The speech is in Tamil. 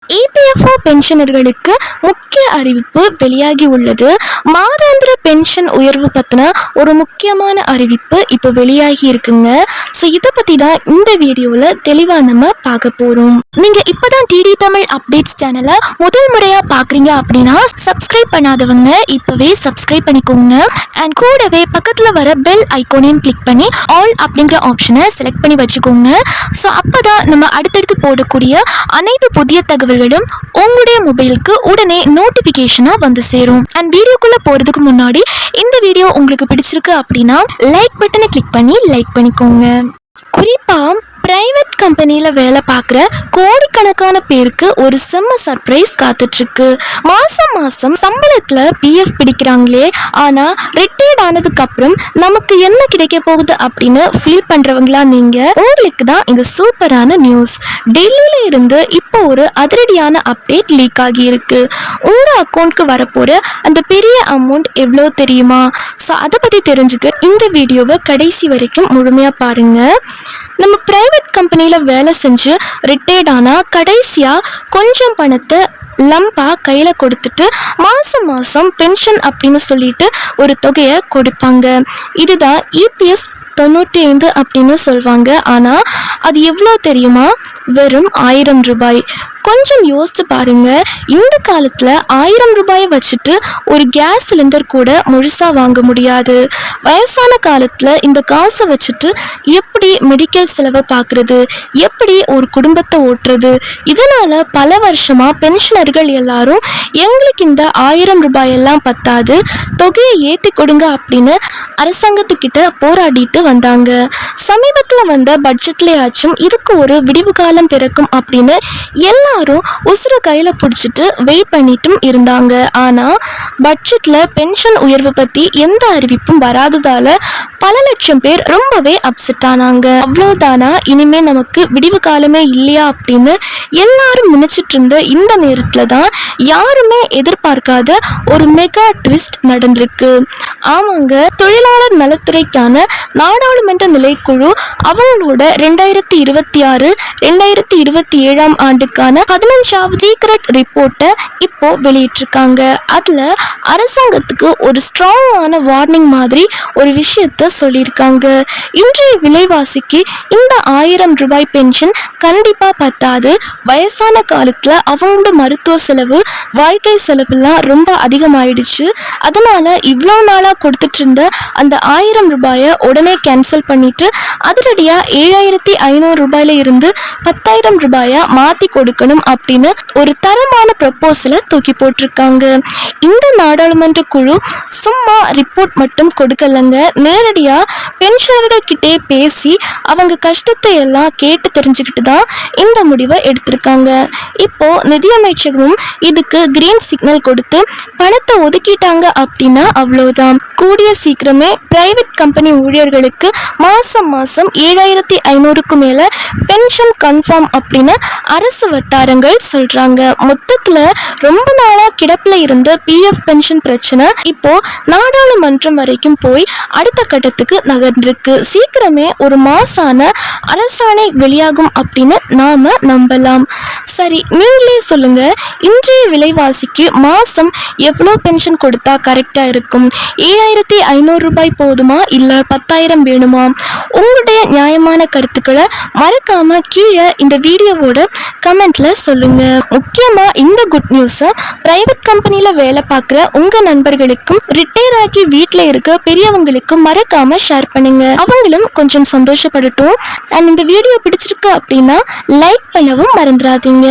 இபிஎஃப்ஓ பென்ஷனர்களுக்கு முக்கிய அறிவிப்பு வெளியாகி உள்ளது. மாதாந்திர பென்ஷன் உயர்வு பற்றின ஒரு முக்கியமான அறிவிப்பு இப்போ வெளியாகி இருக்குங்க. ஸோ இதை பற்றி தான் இந்த வீடியோவில் தெளிவாக நம்ம பார்க்க போகிறோம். நீங்கள் இப்போ தான் டிடி தமிழ் அப்டேட்ஸ் சேனலை முதல் முறையாக பார்க்குறீங்க அப்படின்னா சப்ஸ்கிரைப் பண்ணாதவங்க இப்போவே சப்ஸ்கிரைப் பண்ணிக்கோங்க. அண்ட் கூடவே பக்கத்தில் வர பெல் ஐக்கோனையும் கிளிக் பண்ணி ஆல் அப்படிங்கிற ஆப்ஷனை செலக்ட் பண்ணி வச்சுக்கோங்க. ஸோ அப்போ தான் நம்ம அடுத்தடுத்து போடக்கூடிய அனைத்து புதிய தகவல்களும் உங்களுடைய மொபைலுக்கு உடனே நோட்டிபிகேஷனா வந்து சேரும். அண்ட் வீடியோக்குள்ள போறதுக்கு முன்னாடி இந்த வீடியோ உங்களுக்கு பிடிச்சிருக்கு அப்படின்னா லைக் பட்டனை கிளிக் பண்ணி லைக் பண்ணிக்கோங்க. குறிப்பா பிரைவேட் கம்பெனியில் வேலை பார்க்குற கோடிக்கணக்கான பேருக்கு ஒரு செம்ம சர்ப்ரைஸ் காத்துட்ருக்கு. மாதம் சம்பளத்தில் பிஎஃப் பிடிக்கிறாங்களே, ஆனால் ரிட்டையர்ட் ஆனதுக்கப்புறம் நமக்கு என்ன கிடைக்க போகுது அப்படின்னு ஃபீல் பண்ணுறவங்களா நீங்கள்? உங்களுக்கு தான் இந்த சூப்பரான நியூஸ். டெல்லியில் இருந்து இப்போ ஒரு அதிரடியான அப்டேட் லீக் ஆகியிருக்கு. உங்கள் அக்கௌண்ட்க்கு வரப்போகிற அந்த பெரிய அமௌண்ட் எவ்வளோ தெரியுமா? ஸோ அதை பற்றி தெரிஞ்சுக்க இந்த வீடியோவை கடைசி வரைக்கும் முழுமையாக பாருங்கள். நம்ம பிரைவேட் கம்பெனியில் வேலை செஞ்சு ரிட்டையர்ட் ஆனால் கடைசியாக கொஞ்சம் பணத்தை லம்பாக கையில் கொடுத்துட்டு மாதம் பென்ஷன் அப்படின்னு சொல்லிட்டு ஒரு தொகையை கொடுப்பாங்க. இதுதான் இபிஎஸ் 95 அப்படின்னு சொல்லுவாங்க. ஆனால் அது எவ்வளோ தெரியுமா? வெறும் 1000 ரூபாய். கொஞ்சம் யோசிச்சு பாருங்க. இந்த காலத்தில் 1000 ரூபாயை வச்சுட்டு ஒரு கேஸ் சிலிண்டர் கூட முழுசாக வாங்க முடியாது. வயசான காலத்தில் இந்த காசை வச்சுட்டு எப்படி மெடிக்கல் செலவை பார்க்குறது, எப்படி ஒரு குடும்பத்தை ஓட்டுறது? இதனால் பல வருஷமாக பென்ஷனர்கள் எல்லாரும் எங்களுக்கு இந்த 1000 ரூபாயெல்லாம் பத்தாது, தொகையை ஏற்றி கொடுங்க அப்படின்னு அரசாங்கத்துக்கிட்ட போராடிட்டு வந்தாங்க. சமீபத்தில் வந்த பட்ஜெட்லேயாச்சும் இதுக்கு ஒரு விடிவு காலம் பிறக்கும் அப்படின்னு எல்லாரும் உசுர கையில் பிடிச்சிட்டு வெயிட் பண்ணிட்டும் இருந்தாங்க. ஆனால் பட்ஜெட்டில் பென்ஷன் உயர்வு பற்றி எந்த அறிவிப்பும் வராததால் பல லட்சம் பேர் ரொம்பவே அப்செட் ஆனாங்க. அவ்வளோதானா, இனிமேல் நமக்கு விடிவு காலமே இல்லையா அப்படின்னு எல்லாரும் நினச்சிட்டு இருந்த இந்த நேரத்தில் தான் யாருமே எதிர்பார்க்காத ஒரு மெகா ட்விஸ்ட் நடந்திருக்கு. ஆமாங்க, தொழிலாளர் நலத்துறைக்கான நாடாளுமன்ற நிலைக்குழு அவங்களோட 2026-2027 ஆண்டுக்கான 15வது சீக்ரெட் ரிப்போர்ட்டை இப்போ வெளியிட்டிருக்காங்க. அதில் அரசாங்கத்துக்கு ஒரு ஸ்ட்ராங்கான வார்னிங் மாதிரி ஒரு விஷயத்த சொல்லியிருக்காங்க. இன்றைய விலைவாசிக்கு இந்த 1000 ரூபாய் பென்ஷன் கண்டிப்பாக பத்தாது. வயசான காலத்தில் அவங்களோட மருத்துவ செலவு, வாழ்க்கை செலவுலாம் ரொம்ப அதிகமாயிடுச்சு. அதனால் இவ்வளோ நாளாக கொடுத்துட்டு இருந்த அந்த 1000 ரூபாயை உடனே கேன்சல் பண்ணிட்டு அதிரடியாக 7500 ரூபாயில இருந்து 10,000 ரூபாயை மாற்றி கொடுக்கணும் அப்படின்னு ஒரு தரமான ப்ரப்போசலை தூக்கி போட்டிருக்காங்க. இந்த நாடாளுமன்ற குழு சும்மா ரிப்போர்ட் மட்டும் கொடுக்கலங்க, நேரடியாக பென்ஷனர்கள் கிட்டே பேசி அவங்க கஷ்டத்தை எல்லாம் கேட்டு தெரிஞ்சுக்கிட்டு தான் இந்த முடிவை எடுத்திருக்காங்க. இப்போ நிதியமைச்சகமும் இதுக்கு கிரீன் சிக்னல் கொடுத்து பணத்தை ஒதுக்கிட்டாங்க அப்படின்னா அவ்வளோதான். கூடிய சீக்கிரமே பிரைவேட் கம்பெனி ஊழியர்களுக்கு மாதம் 7500க்கு மேலே பென்ஷன் கன்ஃபார்ம் அப்படின்னு அரசு வட்டாரங்கள் சொல்கிறாங்க. மொத்தத்தில் ரொம்ப நாளாக கிடப்பில் இருந்த பிஎஃப் பென்ஷன் பிரச்சனை இப்போ நாடாளுமன்றம் வரைக்கும் போய் அடுத்த கட்டத்துக்கு நகர்ந்திருக்கு. சீக்கிரமே ஒரு மாசான அரசாணை வெளியாகும் அப்படின்னு நாம நம்பலாம். சரி, நீங்களே சொல்லுங்க, இன்றைய விலைவாசிக்கு மாதம் எவ்வளோ பென்ஷன் கொடுத்தா கரெக்டாக இருக்கும்? 7500 ரூபாய் போதுமா, இல்லை 10,000 வேணுமா? உங்களுடைய நியாயமான கருத்துக்களை மறக்காம கீழே இந்த வீடியோவோட கமெண்ட்ல சொல்லுங்க. முக்கியமா இந்த குட் நியூஸை பிரைவேட் கம்பெனியில வேலை பார்க்குற உங்க நண்பர்களுக்கும் ரிட்டையர் ஆகி வீட்டில் இருக்க பெரியவங்களுக்கும் மறக்காம ஷேர் பண்ணுங்க. அவங்களும் கொஞ்சம் சந்தோஷப்படட்டும். அண்ட் இந்த வீடியோ பிடிச்சிருக்கு அப்படின்னா லைக் பண்ணவும் மறந்துடாதீங்க.